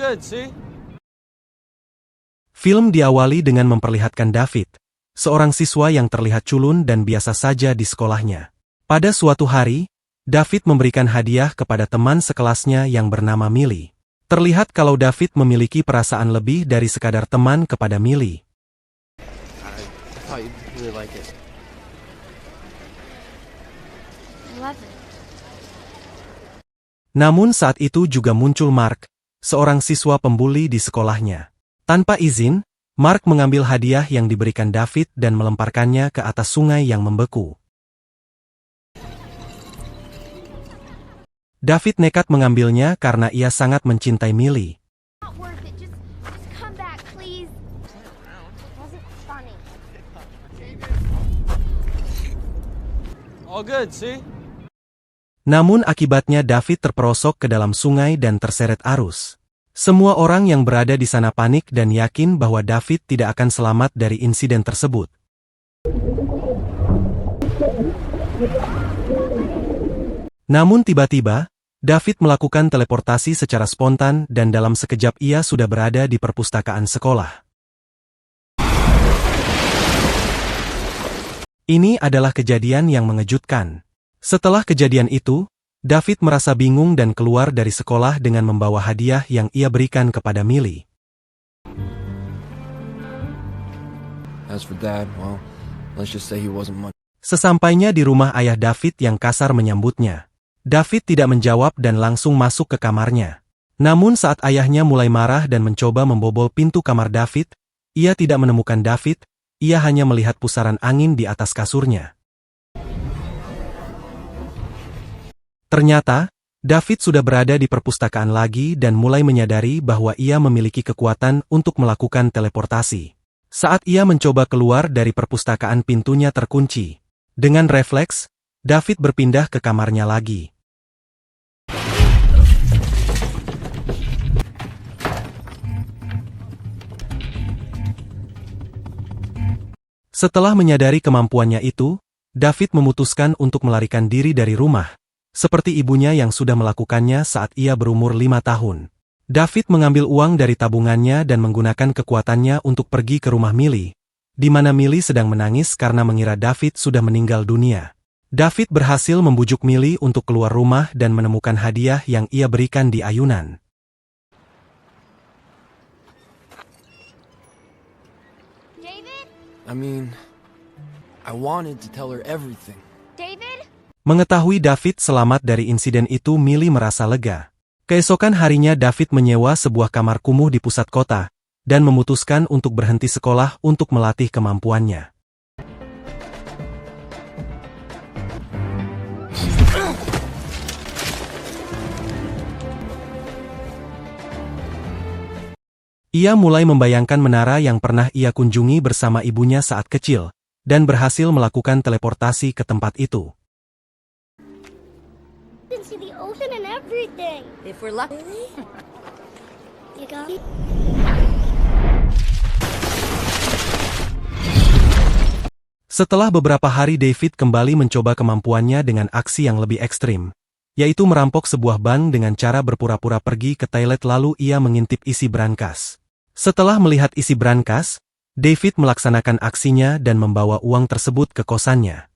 good, see? Film diawali dengan memperlihatkan David, seorang siswa yang terlihat culun dan biasa saja di sekolahnya. Pada suatu hari, David memberikan hadiah kepada teman sekelasnya yang bernama Millie. Terlihat kalau David memiliki perasaan lebih dari sekadar teman kepada Millie. I thought you'd really like it. I love it. Namun saat itu juga muncul Mark, seorang siswa pembuli di sekolahnya. Tanpa izin, Mark mengambil hadiah yang diberikan David dan melemparkannya ke atas sungai yang membeku. David nekat mengambilnya karena ia sangat mencintai Millie. Not worth it. Just come back, please. Wasn't funny. All good, see? Namun akibatnya David terperosok ke dalam sungai dan terseret arus. Semua orang yang berada di sana panik dan yakin bahwa David tidak akan selamat dari insiden tersebut. Namun tiba-tiba, David melakukan teleportasi secara spontan dan dalam sekejap ia sudah berada di perpustakaan sekolah. Ini adalah kejadian yang mengejutkan. Setelah kejadian itu, David merasa bingung dan keluar dari sekolah dengan membawa hadiah yang ia berikan kepada Millie. As for Dad, well, let's just say he wasn't much. Sesampainya di rumah ayah David yang kasar menyambutnya, David tidak menjawab dan langsung masuk ke kamarnya. Namun saat ayahnya mulai marah dan mencoba membobol pintu kamar David, ia tidak menemukan David, ia hanya melihat pusaran angin di atas kasurnya. Ternyata, David sudah berada di perpustakaan lagi dan mulai menyadari bahwa ia memiliki kekuatan untuk melakukan teleportasi. Saat ia mencoba keluar dari perpustakaan pintunya terkunci. Dengan refleks, David berpindah ke kamarnya lagi. Setelah menyadari kemampuannya itu, David memutuskan untuk melarikan diri dari rumah. Seperti ibunya yang sudah melakukannya saat ia berumur 5 tahun. David mengambil uang dari tabungannya dan menggunakan kekuatannya untuk pergi ke rumah Millie, di mana Millie sedang menangis karena mengira David sudah meninggal dunia. David berhasil membujuk Millie untuk keluar rumah dan menemukan hadiah yang ia berikan di ayunan. David? I wanted to tell her everything. David? Mengetahui David selamat dari insiden itu, Millie merasa lega. Keesokan harinya David menyewa sebuah kamar kumuh di pusat kota, dan memutuskan untuk berhenti sekolah untuk melatih kemampuannya. Ia mulai membayangkan menara yang pernah ia kunjungi bersama ibunya saat kecil, dan berhasil melakukan teleportasi ke tempat itu. You can see the ocean and everything. If we're lucky. You got it? Setelah beberapa hari David kembali mencoba kemampuannya dengan aksi yang lebih ekstrim, yaitu merampok sebuah bank dengan cara berpura-pura pergi ke toilet lalu ia mengintip isi brankas. Setelah melihat isi brankas, David melaksanakan aksinya dan membawa uang tersebut ke kosannya.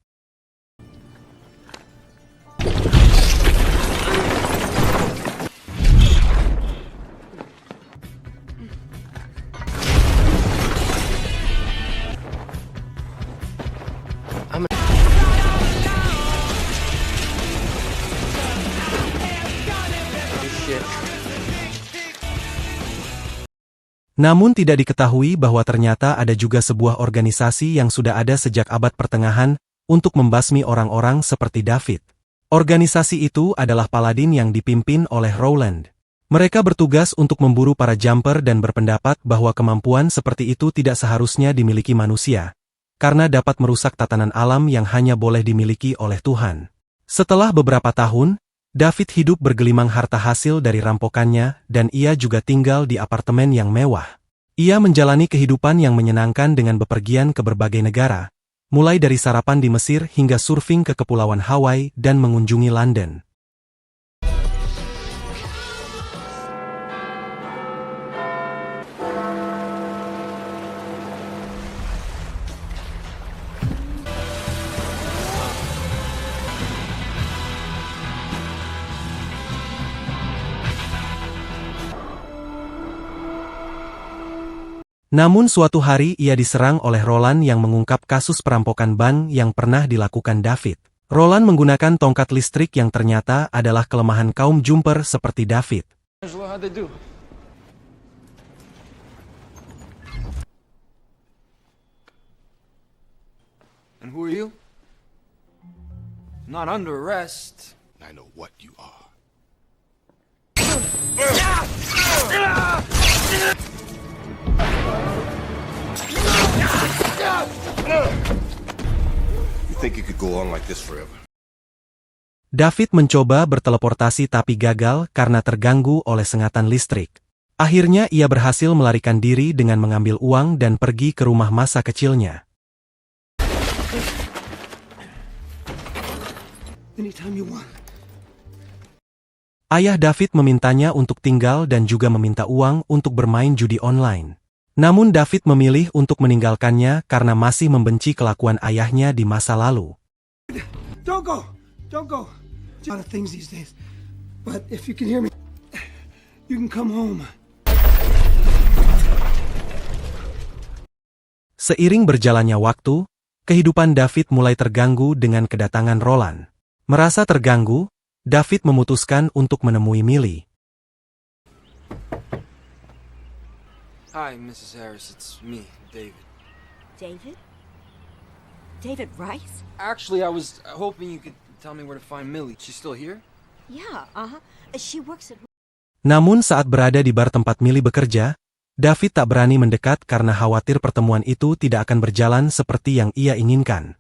Namun tidak diketahui bahwa ternyata ada juga sebuah organisasi yang sudah ada sejak abad pertengahan untuk membasmi orang-orang seperti David. Organisasi itu adalah Paladin yang dipimpin oleh Rowland. Mereka bertugas untuk memburu para jumper dan berpendapat bahwa kemampuan seperti itu tidak seharusnya dimiliki manusia, karena dapat merusak tatanan alam yang hanya boleh dimiliki oleh Tuhan. Setelah beberapa tahun, David hidup bergelimang harta hasil dari rampokannya dan ia juga tinggal di apartemen yang mewah. Ia menjalani kehidupan yang menyenangkan dengan bepergian ke berbagai negara, mulai dari sarapan di Mesir hingga surfing ke Kepulauan Hawaii dan mengunjungi London. Namun suatu hari ia diserang oleh Roland yang mengungkap kasus perampokan bank yang pernah dilakukan David. Roland menggunakan tongkat listrik yang ternyata adalah kelemahan kaum jumper seperti David. Angelo, how'd they do? And who are you? Not under arrest. I know what you are. You think you could go on like this forever? David mencoba berteleportasi tapi gagal karena terganggu oleh sengatan listrik. Akhirnya ia berhasil melarikan diri dengan mengambil uang dan pergi ke rumah masa kecilnya. Anytime you want. Ayah David memintanya untuk tinggal dan juga meminta uang untuk bermain judi online. Namun David memilih untuk meninggalkannya karena masih membenci kelakuan ayahnya di masa lalu. Don't go! Don't go! A lot of things these days. But if you can hear me, you can come home. Seiring berjalannya waktu, kehidupan David mulai terganggu dengan kedatangan Roland. Merasa terganggu, David memutuskan untuk menemui Millie. Hi, Mrs. Harris. It's me, David. David? David Rice? Actually, I was hoping you could tell me where to find Millie. She's still here? Yeah, She works at... Namun saat berada di bar tempat Millie bekerja, David tak berani mendekat karena khawatir pertemuan itu tidak akan berjalan seperti yang ia inginkan.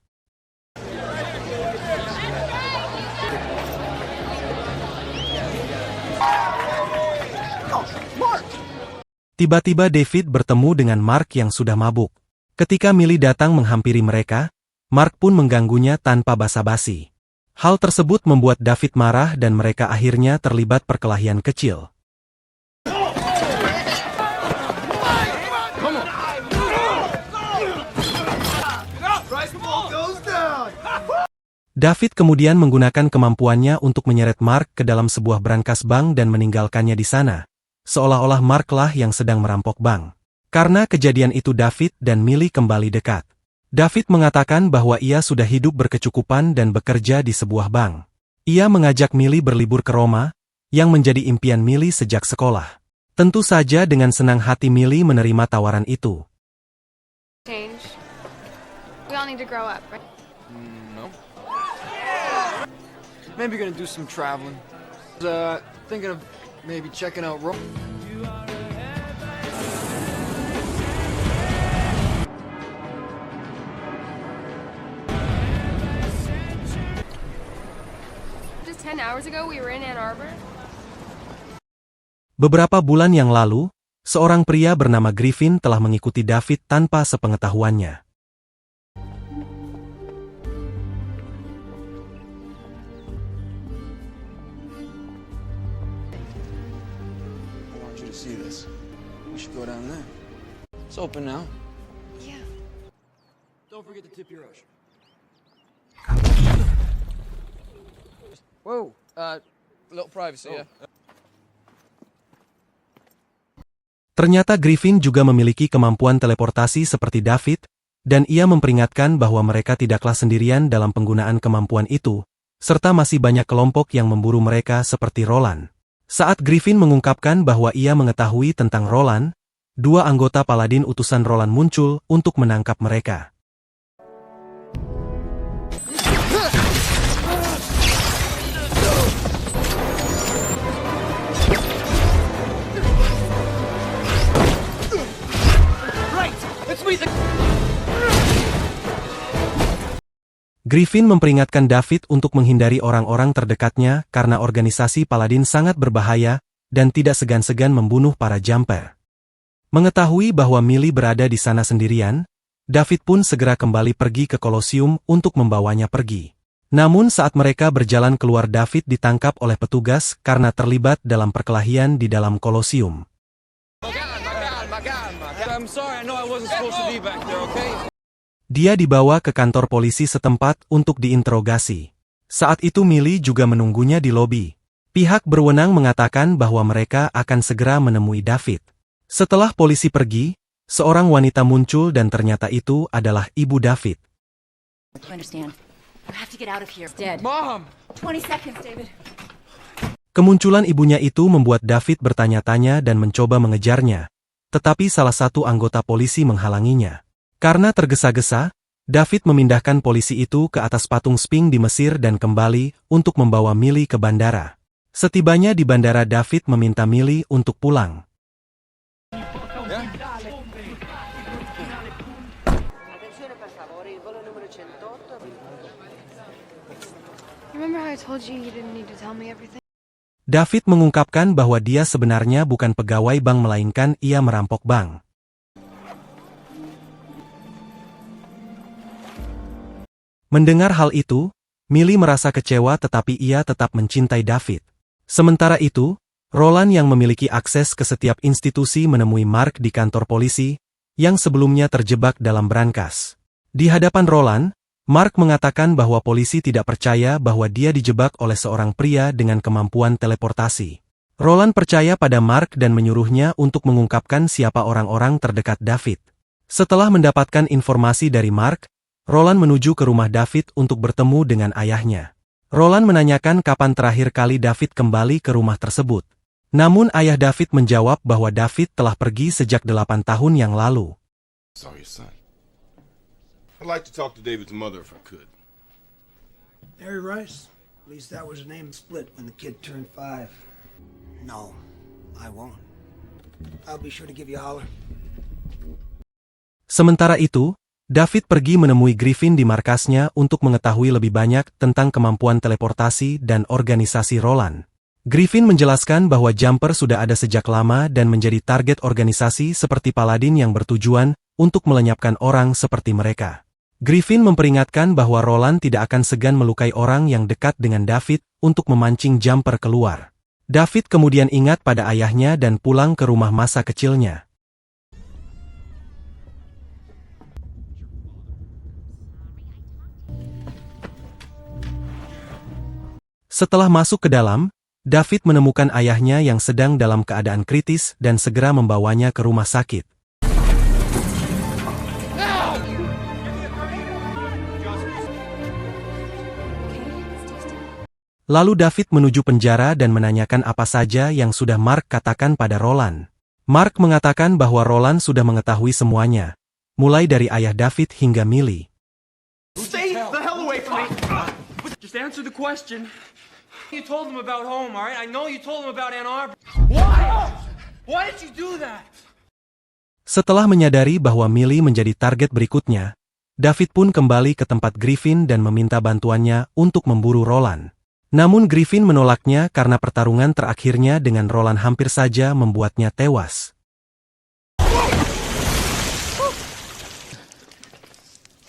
Tiba-tiba David bertemu dengan Mark yang sudah mabuk. Ketika Millie datang menghampiri mereka, Mark pun mengganggunya tanpa basa-basi. Hal tersebut membuat David marah dan mereka akhirnya terlibat perkelahian kecil. David kemudian menggunakan kemampuannya untuk menyeret Mark ke dalam sebuah brankas bank dan meninggalkannya di sana. Seolah-olah Mark lah yang sedang merampok bank. Karena kejadian itu David dan Millie kembali dekat. David mengatakan bahwa ia sudah hidup berkecukupan dan bekerja di sebuah bank. Ia mengajak Millie berlibur ke Roma, yang menjadi impian Millie sejak sekolah. Tentu saja dengan senang hati Millie menerima tawaran itu. Change. We all need to grow up, right? No. Maybe gonna do some traveling. Thinking of maybe checking out Rome. Just 10 hours ago we were in Ann Arbor. Beberapa bulan yang lalu, seorang pria bernama Griffin telah mengikuti David tanpa sepengetahuannya. See this. We should go down there. It's open now. Yeah. Don't forget to tip your usher. Whoa, little privacy, yeah. Ternyata Griffin juga memiliki kemampuan teleportasi seperti David, dan ia memperingatkan bahwa mereka tidaklah sendirian dalam penggunaan kemampuan itu, serta masih banyak kelompok yang memburu mereka seperti Roland. Saat Griffin mengungkapkan bahwa ia mengetahui tentang Roland, dua anggota Paladin utusan Roland muncul untuk menangkap mereka. Griffin memperingatkan David untuk menghindari orang-orang terdekatnya karena organisasi Paladin sangat berbahaya dan tidak segan-segan membunuh para jumper. Mengetahui bahwa Millie berada di sana sendirian, David pun segera kembali pergi ke Kolosium untuk membawanya pergi. Namun saat mereka berjalan keluar David ditangkap oleh petugas karena terlibat dalam perkelahian di dalam Kolosium. I'm sorry, I know I wasn't supposed to be back there, okay? Dia dibawa ke kantor polisi setempat untuk diinterogasi. Saat itu Millie juga menunggunya di lobi. Pihak berwenang mengatakan bahwa mereka akan segera menemui David. Setelah polisi pergi, Seorang wanita muncul dan ternyata itu adalah ibu David. You understand? You have to get out of here. It's dead. Mom! 20 seconds, David. Kemunculan ibunya itu membuat David bertanya-tanya dan mencoba mengejarnya, tetapi salah satu anggota polisi menghalanginya. Karena tergesa-gesa, David memindahkan polisi itu ke atas patung Sphinx di Mesir dan kembali untuk membawa Millie ke bandara. Setibanya di bandara, David meminta Millie untuk pulang. Remember how I told you you didn't need to tell me everything? David mengungkapkan bahwa dia sebenarnya bukan pegawai bank melainkan ia merampok bank. Mendengar hal itu, Millie merasa kecewa tetapi ia tetap mencintai David. Sementara itu, Roland yang memiliki akses ke setiap institusi menemui Mark di kantor polisi, yang sebelumnya terjebak dalam brankas. Di hadapan Roland, Mark mengatakan bahwa polisi tidak percaya bahwa dia dijebak oleh seorang pria dengan kemampuan teleportasi. Roland percaya pada Mark dan menyuruhnya untuk mengungkapkan siapa orang-orang terdekat David. Setelah mendapatkan informasi dari Mark, Roland menuju ke rumah David untuk bertemu dengan ayahnya. Roland menanyakan kapan terakhir kali David kembali ke rumah tersebut. Namun ayah David menjawab bahwa David telah pergi sejak 8 tahun yang lalu. Sorry, son. I'd like to talk to David's mother if I could. Mary Rice? At least that was her name split when the kid turned 5. No, I won't. I'll be sure to give you a holler. Sementara itu, David pergi menemui Griffin di markasnya untuk mengetahui lebih banyak tentang kemampuan teleportasi dan organisasi Roland. Griffin menjelaskan bahwa Jumper sudah ada sejak lama dan menjadi target organisasi seperti Paladin yang bertujuan untuk melenyapkan orang seperti mereka. Griffin memperingatkan bahwa Roland tidak akan segan melukai orang yang dekat dengan David untuk memancing Jumper keluar. David kemudian ingat pada ayahnya dan pulang ke rumah masa kecilnya. Setelah masuk ke dalam, David menemukan ayahnya yang sedang dalam keadaan kritis dan segera membawanya ke rumah sakit. Lalu David menuju penjara dan menanyakan apa saja yang sudah Mark katakan pada Roland. Mark mengatakan bahwa Roland sudah mengetahui semuanya, mulai dari ayah David hingga Millie. Stay the hell away from me! Just answer the question. You told him about home, all right? I know you told him about Ann Arbor. Why? Why did you do that? Setelah menyadari bahwa Millie menjadi target berikutnya, David pun kembali ke tempat Griffin dan meminta bantuannya untuk memburu Roland. Namun Griffin menolaknya karena pertarungan terakhirnya dengan Roland hampir saja membuatnya tewas.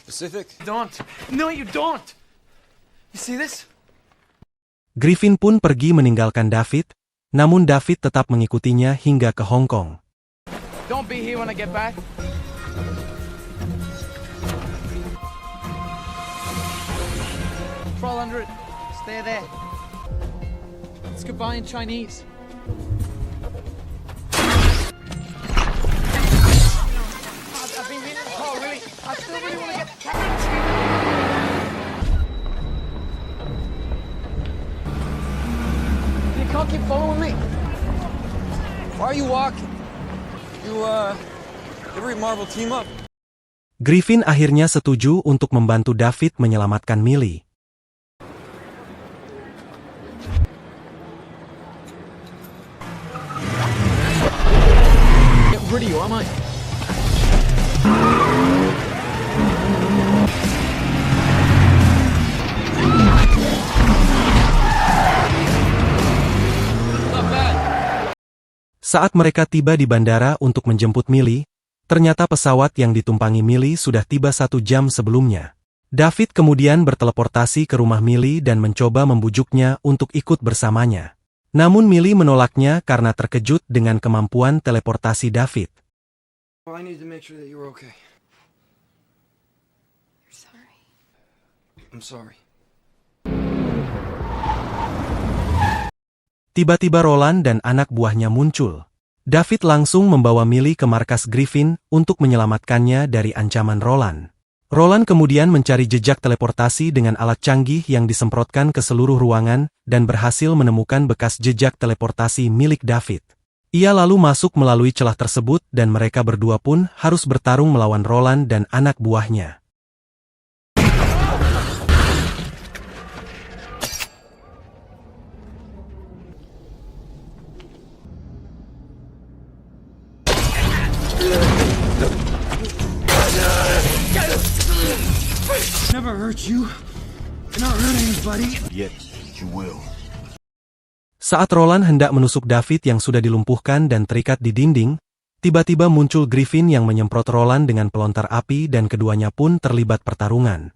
Pacific? Don't. No, you don't. You see this? Griffin pun pergi meninggalkan David, namun David tetap mengikutinya hingga ke Hong Kong. Don't be here when I get back. Crawl under it. Stay there. It's goodbye in Chinese. I've been meaning to call, really. I still really want to get the camera. You can't keep following me. Why are you walking? You ever read Marvel Team Up? Griffin akhirnya setuju untuk membantu David menyelamatkan Millie. Get rid of you, am I? Saat mereka tiba di bandara untuk menjemput Millie, ternyata pesawat yang ditumpangi Millie sudah tiba 1 jam sebelumnya. David kemudian berteleportasi ke rumah Millie dan mencoba membujuknya untuk ikut bersamanya. Namun Millie menolaknya karena terkejut dengan kemampuan teleportasi David. Well, I need to make sure that you're okay. You're sorry. I'm sorry. Tiba-tiba Roland dan anak buahnya muncul. David langsung membawa Millie ke markas Griffin untuk menyelamatkannya dari ancaman Roland. Roland kemudian mencari jejak teleportasi dengan alat canggih yang disemprotkan ke seluruh ruangan dan berhasil menemukan bekas jejak teleportasi milik David. Ia lalu masuk melalui celah tersebut dan mereka berdua pun harus bertarung melawan Roland dan anak buahnya. Never hurt you. You're not hurting anybody. Yet, you will. Saat Roland hendak menusuk David yang sudah dilumpuhkan dan terikat di dinding, tiba-tiba muncul Griffin yang menyemprot Roland dengan pelontar api dan keduanya pun terlibat pertarungan.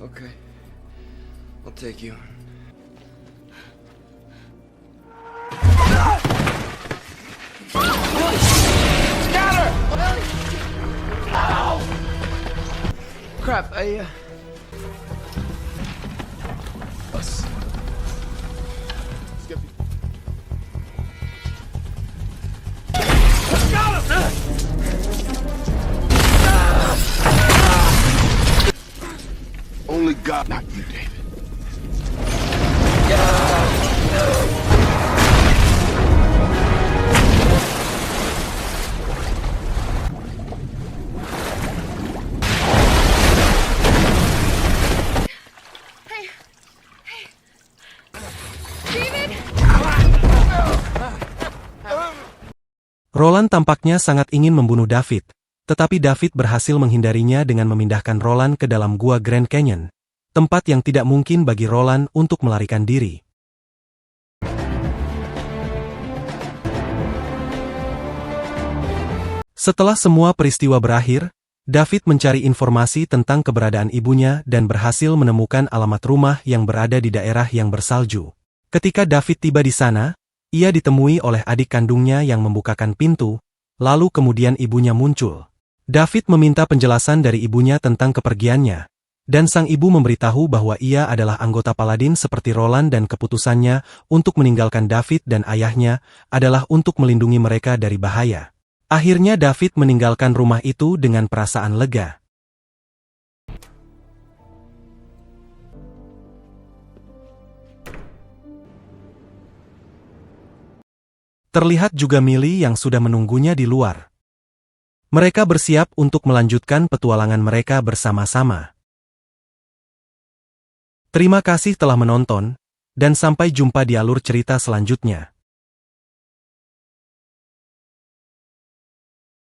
Okay. I'll take you. Crap, Only God, not you, David. Roland tampaknya sangat ingin membunuh David, tetapi David berhasil menghindarinya dengan memindahkan Roland ke dalam gua Grand Canyon, tempat yang tidak mungkin bagi Roland untuk melarikan diri. Setelah semua peristiwa berakhir, David mencari informasi tentang keberadaan ibunya dan berhasil menemukan alamat rumah yang berada di daerah yang bersalju. Ketika David tiba di sana, ia ditemui oleh adik kandungnya yang membukakan pintu, lalu kemudian ibunya muncul. David meminta penjelasan dari ibunya tentang kepergiannya, dan sang ibu memberitahu bahwa ia adalah anggota Paladin seperti Roland dan keputusannya untuk meninggalkan David dan ayahnya adalah untuk melindungi mereka dari bahaya. Akhirnya David meninggalkan rumah itu dengan perasaan lega. Terlihat juga Millie yang sudah menunggunya di luar. Mereka bersiap untuk melanjutkan petualangan mereka bersama-sama. Terima kasih telah menonton, dan sampai jumpa di alur cerita selanjutnya.